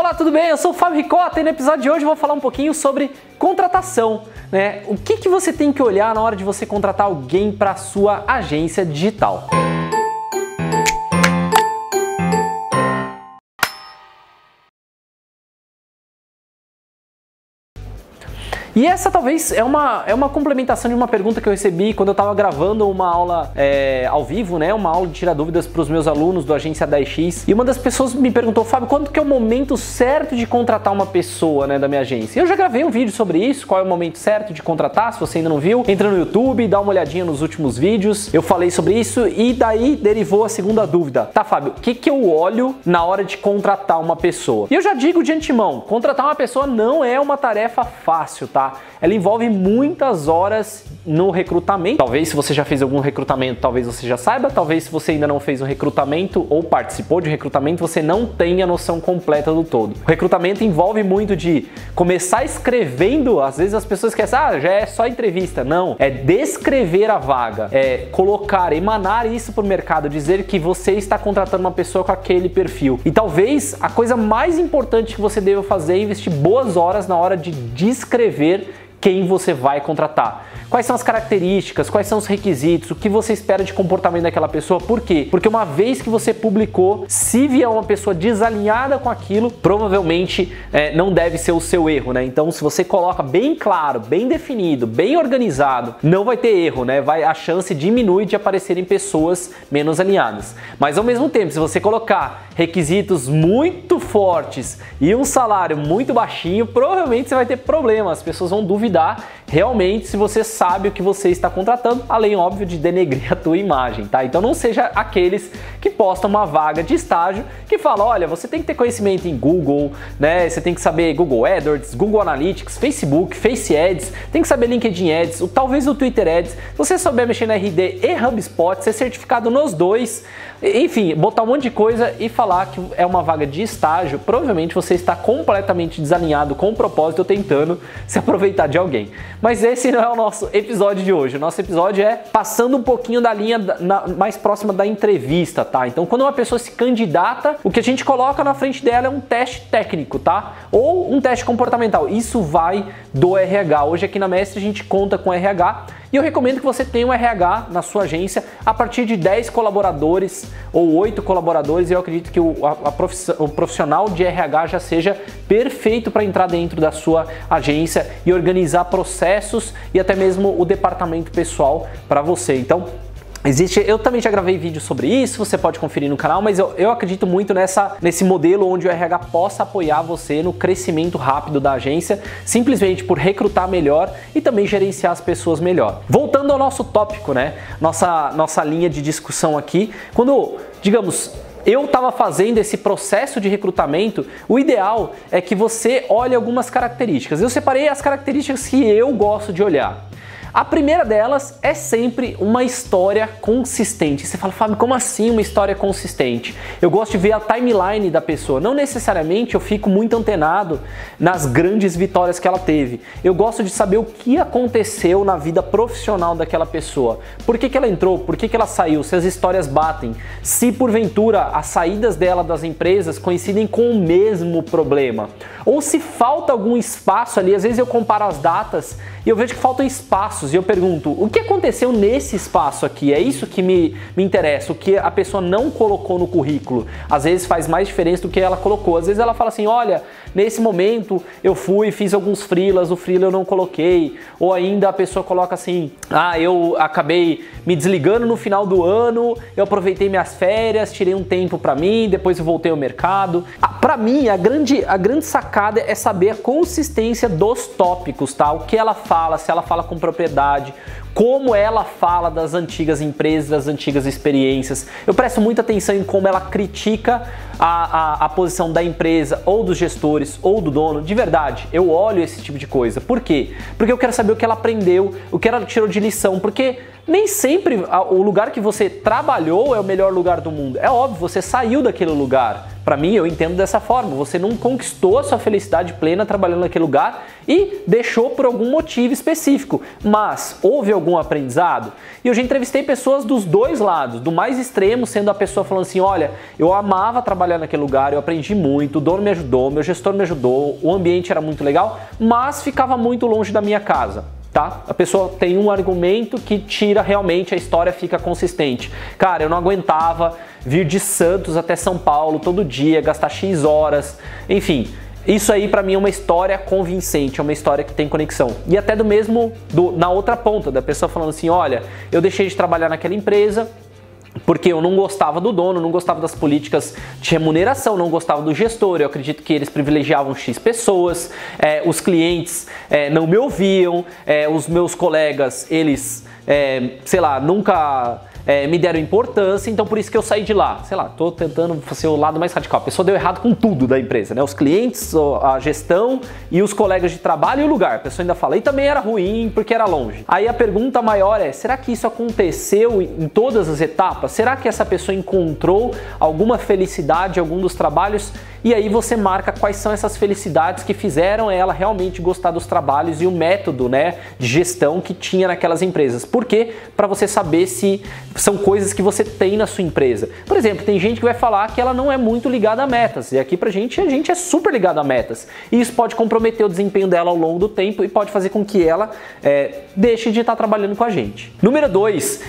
Olá, tudo bem? Eu sou o Fábio Ricota e no episódio de hoje eu vou falar um pouquinho sobre contratação, né? O que você tem que olhar na hora de você contratar alguém para a sua agência digital. E essa talvez é uma complementação de uma pergunta que eu recebi quando eu estava gravando uma aula ao vivo, né? Uma aula de tirar dúvidas para os meus alunos do Agência 10X. E uma das pessoas me perguntou, Fábio, quando que é o momento certo de contratar uma pessoa, né, da minha agência? Eu já gravei um vídeo sobre isso, qual é o momento certo de contratar, se você ainda não viu. Entra no YouTube, dá uma olhadinha nos últimos vídeos. Eu falei sobre isso e daí derivou a segunda dúvida. Tá, Fábio, o que eu olho na hora de contratar uma pessoa? E eu já digo de antemão, contratar uma pessoa não é uma tarefa fácil, tá? Ela envolve muitas horas no recrutamento. Talvez se você já fez algum recrutamento, talvez você já saiba. Talvez se você ainda não fez um recrutamento ou participou de um recrutamento, você não tenha a noção completa do todo. O recrutamento envolve muito de começar escrevendo. Às vezes as pessoas esquecem, já é só entrevista. Não, é descrever a vaga, é colocar, emanar isso para o mercado, dizer que você está contratando uma pessoa com aquele perfil. E talvez a coisa mais importante que você deva fazer é investir boas horas na hora de descrever quem você vai contratar. Quais são as características, quais são os requisitos, o que você espera de comportamento daquela pessoa, por quê? Porque uma vez que você publicou, se vier uma pessoa desalinhada com aquilo, provavelmente não deve ser o seu erro, né? Então, se você coloca bem claro, bem definido, bem organizado, não vai ter erro, né? A chance diminui de aparecerem pessoas menos alinhadas. Mas ao mesmo tempo, se você colocar requisitos muito fortes e um salário muito baixinho, provavelmente você vai ter problemas, as pessoas vão duvidar realmente se você sabe o que você está contratando, além, óbvio, de denegrir a tua imagem, tá? Então não seja aqueles que postam uma vaga de estágio que falam, olha, você tem que ter conhecimento em Google, né? Você tem que saber Google AdWords, Google Analytics, Facebook, Face Ads, tem que saber LinkedIn Ads, talvez o Twitter Ads, se você souber mexer na RD e HubSpot, ser certificado nos dois, enfim, botar um monte de coisa e falar que é uma vaga de estágio, provavelmente você está completamente desalinhado com o propósito ou tentando se aproveitar de alguém. Mas esse não é o nosso episódio de hoje. O nosso episódio é passando um pouquinho da linha mais próxima da entrevista, tá? Então, quando uma pessoa se candidata, o que a gente coloca na frente dela é um teste técnico, tá? Ou um teste comportamental. Isso vai do RH. Hoje aqui na Mestre a gente conta com RH. E eu recomendo que você tenha um RH na sua agência a partir de 10 colaboradores ou 8 colaboradores. Eu acredito que o profissional de RH já seja perfeito para entrar dentro da sua agência e organizar processos e até mesmo o departamento pessoal para você. Então, eu também já gravei vídeo sobre isso, você pode conferir no canal, mas eu acredito muito nesse modelo onde o RH possa apoiar você no crescimento rápido da agência, simplesmente por recrutar melhor e também gerenciar as pessoas melhor. Voltando ao nosso tópico, né? Nossa linha de discussão aqui, quando, digamos, eu estava fazendo esse processo de recrutamento, o ideal é que você olhe algumas características. Eu separei as características que eu gosto de olhar. A primeira delas é sempre uma história consistente. Você fala, Fábio, como assim uma história consistente? Eu gosto de ver a timeline da pessoa. Não necessariamente eu fico muito antenado nas grandes vitórias que ela teve. Eu gosto de saber o que aconteceu na vida profissional daquela pessoa. Por que ela entrou? Por que ela saiu? Se as histórias batem. Se porventura as saídas dela das empresas coincidem com o mesmo problema. Ou se falta algum espaço ali. Às vezes eu comparo as datas e eu vejo que faltam espaços. E eu pergunto, o que aconteceu nesse espaço aqui? É isso que me interessa, o que a pessoa não colocou no currículo. Às vezes faz mais diferença do que ela colocou. Às vezes ela fala assim, olha, nesse momento eu fiz alguns freelas, o freela eu não coloquei. Ou ainda a pessoa coloca assim, eu acabei me desligando no final do ano, eu aproveitei minhas férias, tirei um tempo pra mim, depois eu voltei ao mercado. Pra mim, a grande sacada é saber a consistência dos tópicos, tá? O que ela fala, se ela fala com propriedade, como ela fala das antigas empresas, das antigas experiências. Eu presto muita atenção em como ela critica a posição da empresa, ou dos gestores, ou do dono. De verdade, eu olho esse tipo de coisa. Por quê? Porque eu quero saber o que ela aprendeu, o que ela tirou de lição, porque nem sempre o lugar que você trabalhou é o melhor lugar do mundo. É óbvio, você saiu daquele lugar. Para mim, eu entendo dessa forma. Você não conquistou a sua felicidade plena trabalhando naquele lugar e deixou por algum motivo específico. Mas houve algum aprendizado? E eu já entrevistei pessoas dos dois lados, do mais extremo sendo a pessoa falando assim, olha, eu amava trabalhar naquele lugar, eu aprendi muito, o dono me ajudou, meu gestor me ajudou, o ambiente era muito legal, mas ficava muito longe da minha casa. Tá? A pessoa tem um argumento que tira realmente, a história fica consistente. Cara, eu não aguentava vir de Santos até São Paulo todo dia, gastar X horas, enfim. Isso aí pra mim é uma história convincente, é uma história que tem conexão. E até do mesmo, na outra ponta, da pessoa falando assim, olha, eu deixei de trabalhar naquela empresa, porque eu não gostava do dono, não gostava das políticas de remuneração, não gostava do gestor, eu acredito que eles privilegiavam X pessoas, os clientes não me ouviam, os meus colegas, eles, sei lá, nunca me deram importância, então por isso que eu saí de lá. Sei lá, tô tentando ser o lado mais radical. A pessoa deu errado com tudo da empresa, né? Os clientes, a gestão e os colegas de trabalho e o lugar. A pessoa ainda fala, e também era ruim porque era longe. Aí a pergunta maior é, será que isso aconteceu em todas as etapas? Será que essa pessoa encontrou alguma felicidade em algum dos trabalhos? E aí você marca quais são essas felicidades que fizeram ela realmente gostar dos trabalhos e o método, né, de gestão que tinha naquelas empresas. Por quê? Para você saber se são coisas que você tem na sua empresa. Por exemplo, tem gente que vai falar que ela não é muito ligada a metas. E aqui pra gente, a gente é super ligado a metas. E isso pode comprometer o desempenho dela ao longo do tempo e pode fazer com que ela deixe de estar trabalhando com a gente. Número 2,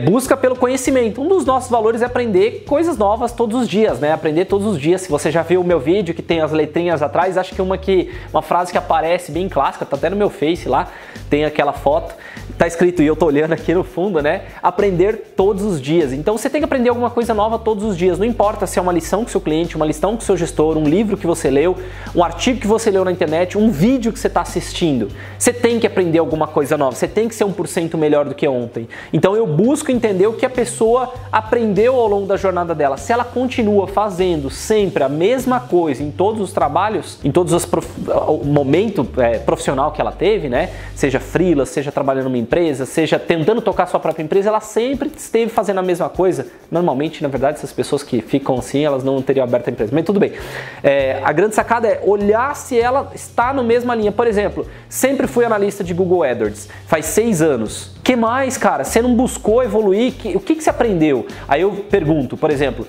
busca pelo conhecimento. Um dos nossos valores é aprender coisas novas todos os dias, né? Aprender todos os dias. Se você já viu o meu vídeo que tem as letrinhas atrás, acho que uma frase que aparece bem clássica, tá até no meu Face lá, tem aquela foto, tá escrito, e eu tô olhando aqui no fundo, né? Aprender todos os dias. Então você tem que aprender alguma coisa nova todos os dias. Não importa se é uma lição com o seu cliente, uma lição com o seu gestor, um livro que você leu, um artigo que você leu na internet, um vídeo que você está assistindo. Você tem que aprender alguma coisa nova. Você tem que ser 1% melhor do que ontem. Então eu busco entender o que a pessoa aprendeu ao longo da jornada dela. Se ela continua fazendo sempre a mesma coisa em todos os trabalhos, em todos os o momento profissional que ela teve, né? Seja freela, seja trabalhando numa empresa, seja tentando tocar sua própria empresa, ela sempre esteve fazendo a mesma coisa. Normalmente, na verdade, essas pessoas que ficam assim, elas não teriam aberto a empresa. Mas tudo bem. A grande sacada é olhar se ela está na mesma linha. Por exemplo, sempre fui analista de Google AdWords. Faz 6 anos. Que mais, cara? Você não buscou evoluir? O que você aprendeu? Aí eu pergunto, por exemplo,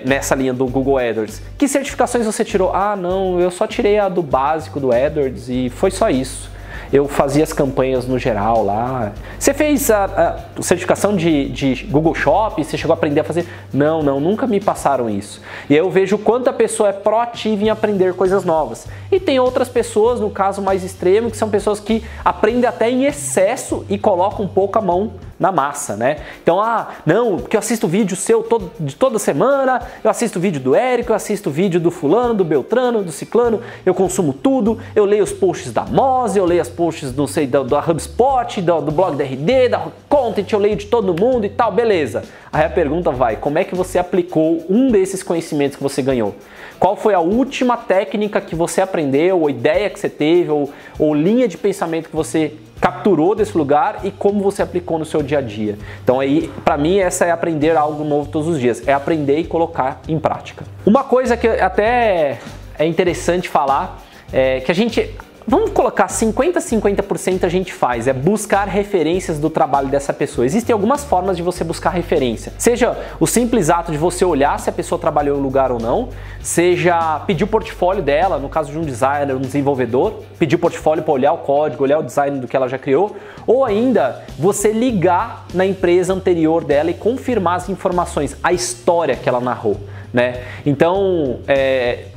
nessa linha do Google AdWords, que certificações você tirou? Ah, não, eu só tirei a do básico do AdWords e foi só isso. Eu fazia as campanhas no geral lá. Você fez a certificação de Google Shop? Você chegou a aprender a fazer? Não, nunca me passaram isso. E aí eu vejo o quanto a pessoa é proativa em aprender coisas novas. E tem outras pessoas, no caso mais extremo, que são pessoas que aprendem até em excesso e colocam um pouco a mão na massa, né? Então, não, porque eu assisto vídeo seu de toda semana, eu assisto vídeo do Érico, eu assisto vídeo do fulano, do Beltrano, do Ciclano, eu consumo tudo, eu leio os posts da Moz, eu leio as posts da HubSpot, do blog da RD, da Content, eu leio de todo mundo e tal, beleza. Aí a pergunta vai, como é que você aplicou um desses conhecimentos que você ganhou? Qual foi a última técnica que você aprendeu, ou ideia que você teve, ou linha de pensamento que você capturou desse lugar e como você aplicou no seu dia a dia? Então aí, para mim, essa é aprender algo novo todos os dias, é aprender e colocar em prática. Uma coisa que até é interessante falar é que a gente... Vamos colocar 50% a gente faz, é buscar referências do trabalho dessa pessoa. Existem algumas formas de você buscar referência. Seja o simples ato de você olhar se a pessoa trabalhou em um lugar ou não, seja pedir o portfólio dela, no caso de um designer, um desenvolvedor, pedir o portfólio para olhar o código, olhar o design do que ela já criou, ou ainda você ligar na empresa anterior dela e confirmar as informações, a história que ela narrou, né? Então,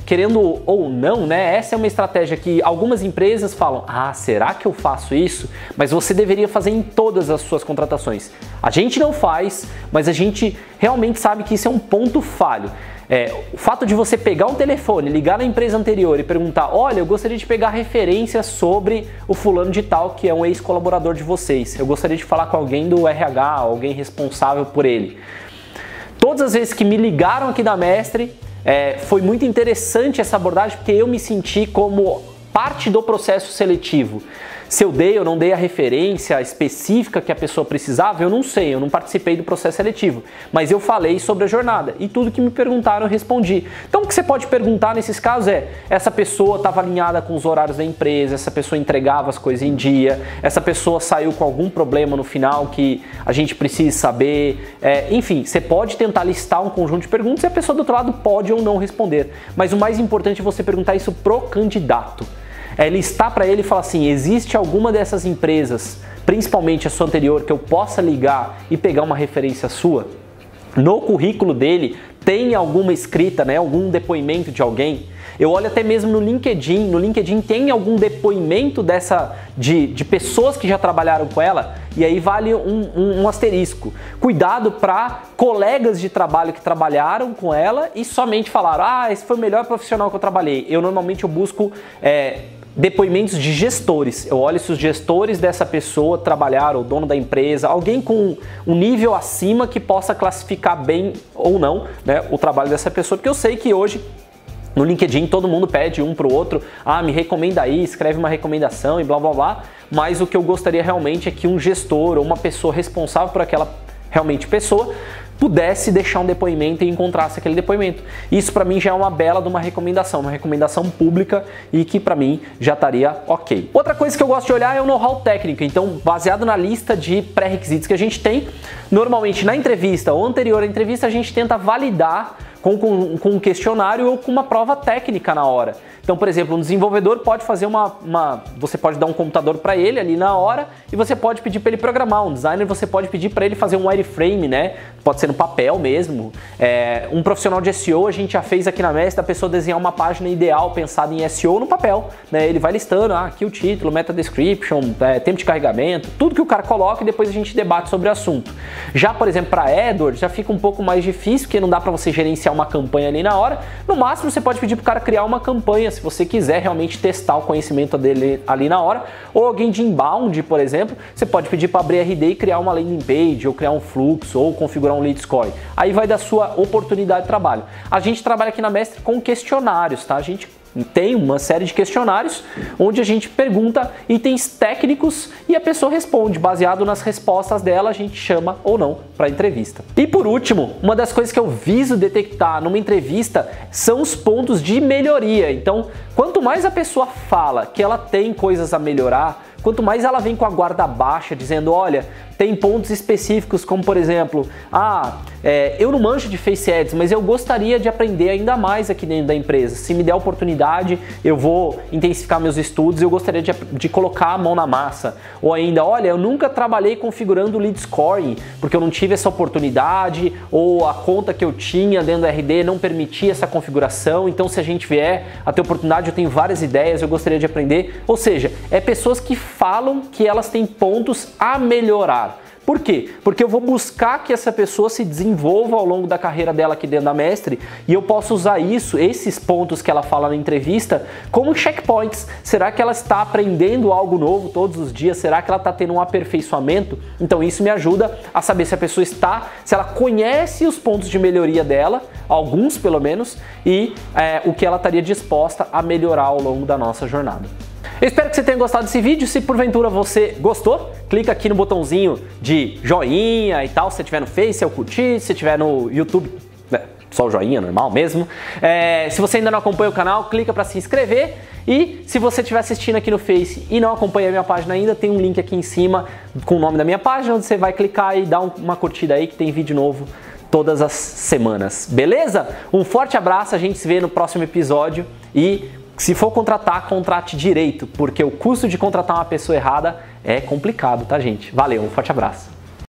querendo ou não, né, essa é uma estratégia que algumas empresas falam, será que eu faço isso? Mas você deveria fazer em todas as suas contratações. A gente não faz, mas a gente realmente sabe que isso é um ponto falho. O fato de você pegar um telefone, ligar na empresa anterior e perguntar, olha, eu gostaria de pegar referências sobre o fulano de tal, que é um ex-colaborador de vocês. Eu gostaria de falar com alguém do RH, alguém responsável por ele. Todas as vezes que me ligaram aqui da Mestre, foi muito interessante essa abordagem, porque eu me senti como parte do processo seletivo. Se eu dei ou não dei a referência específica que a pessoa precisava, eu não sei, eu não participei do processo seletivo, mas eu falei sobre a jornada e tudo que me perguntaram eu respondi. Então o que você pode perguntar nesses casos é, essa pessoa estava alinhada com os horários da empresa, essa pessoa entregava as coisas em dia, essa pessoa saiu com algum problema no final que a gente precisa saber, enfim, você pode tentar listar um conjunto de perguntas e a pessoa do outro lado pode ou não responder, mas o mais importante é você perguntar isso pro candidato. Listar para ele e falar assim, existe alguma dessas empresas, principalmente a sua anterior, que eu possa ligar e pegar uma referência sua? No currículo dele tem alguma escrita, né, algum depoimento de alguém? Eu olho até mesmo no LinkedIn tem algum depoimento de pessoas que já trabalharam com ela? E aí vale um asterisco. Cuidado para colegas de trabalho que trabalharam com ela e somente falaram, esse foi o melhor profissional que eu trabalhei. Normalmente eu busco depoimentos de gestores. Eu olho se os gestores dessa pessoa trabalharam, o dono da empresa, alguém com um nível acima que possa classificar bem ou não, né, o trabalho dessa pessoa, porque eu sei que hoje no LinkedIn todo mundo pede um pro outro, me recomenda aí, escreve uma recomendação e blá blá blá, mas o que eu gostaria realmente é que um gestor ou uma pessoa responsável por aquela realmente pessoa pudesse deixar um depoimento e encontrasse aquele depoimento. Isso para mim já é uma bela de uma recomendação pública e que para mim já estaria ok. Outra coisa que eu gosto de olhar é o know-how técnico, então baseado na lista de pré-requisitos que a gente tem, normalmente na entrevista ou anterior à entrevista a gente tenta validar com um questionário ou com uma prova técnica na hora. Então, por exemplo, um desenvolvedor pode fazer você pode dar um computador para ele ali na hora e você pode pedir para ele programar. Um designer você pode pedir para ele fazer um wireframe, né? Pode ser no papel mesmo. Um profissional de SEO a gente já fez aqui na Mestre, a pessoa desenhar uma página ideal pensada em SEO no papel, né? Ele vai listando, aqui o título, meta description, tempo de carregamento, tudo que o cara coloca e depois a gente debate sobre o assunto. Já, por exemplo, para AdWords já fica um pouco mais difícil, porque não dá para você gerenciar uma campanha ali na hora. No máximo você pode pedir para o cara criar uma campanha, se você quiser realmente testar o conhecimento dele ali na hora, ou alguém de inbound, por exemplo, você pode pedir para abrir RD e criar uma landing page, ou criar um fluxo, ou configurar um lead score. Aí vai da sua oportunidade de trabalho. A gente trabalha aqui na Mestre com questionários, tá? A gente tem uma série de questionários onde a gente pergunta itens técnicos e a pessoa responde. Baseado nas respostas dela, a gente chama ou não para entrevista. E por último, uma das coisas que eu viso detectar numa entrevista são os pontos de melhoria. Então, quanto mais a pessoa fala que ela tem coisas a melhorar, quanto mais ela vem com a guarda baixa, dizendo, olha, tem pontos específicos, como por exemplo, eu não manjo de Face Ads, mas eu gostaria de aprender ainda mais aqui dentro da empresa. Se me der a oportunidade, eu vou intensificar meus estudos, eu gostaria de colocar a mão na massa. Ou ainda, olha, eu nunca trabalhei configurando lead scoring, porque eu não tive essa oportunidade, ou a conta que eu tinha dentro do RD não permitia essa configuração, então se a gente vier a ter oportunidade, eu tenho várias ideias, eu gostaria de aprender. Ou seja, pessoas que falam que elas têm pontos a melhorar. Por quê? Porque eu vou buscar que essa pessoa se desenvolva ao longo da carreira dela aqui dentro da Mestre e eu posso usar esses pontos que ela fala na entrevista, como checkpoints. Será que ela está aprendendo algo novo todos os dias? Será que ela está tendo um aperfeiçoamento? Então isso me ajuda a saber se a pessoa se ela conhece os pontos de melhoria dela, alguns pelo menos, e o que ela estaria disposta a melhorar ao longo da nossa jornada. Eu espero que você tenha gostado desse vídeo. Se porventura você gostou, clica aqui no botãozinho de joinha e tal, se você estiver no Face, eu curti, se estiver no YouTube, só o joinha, normal mesmo. Se você ainda não acompanha o canal, clica para se inscrever. E se você estiver assistindo aqui no Face e não acompanha a minha página ainda, tem um link aqui em cima com o nome da minha página, onde você vai clicar e dar uma curtida aí que tem vídeo novo todas as semanas. Beleza? Um forte abraço, a gente se vê no próximo episódio e se for contratar, contrate direito, porque o custo de contratar uma pessoa errada é complicado, tá, gente? Valeu, um forte abraço.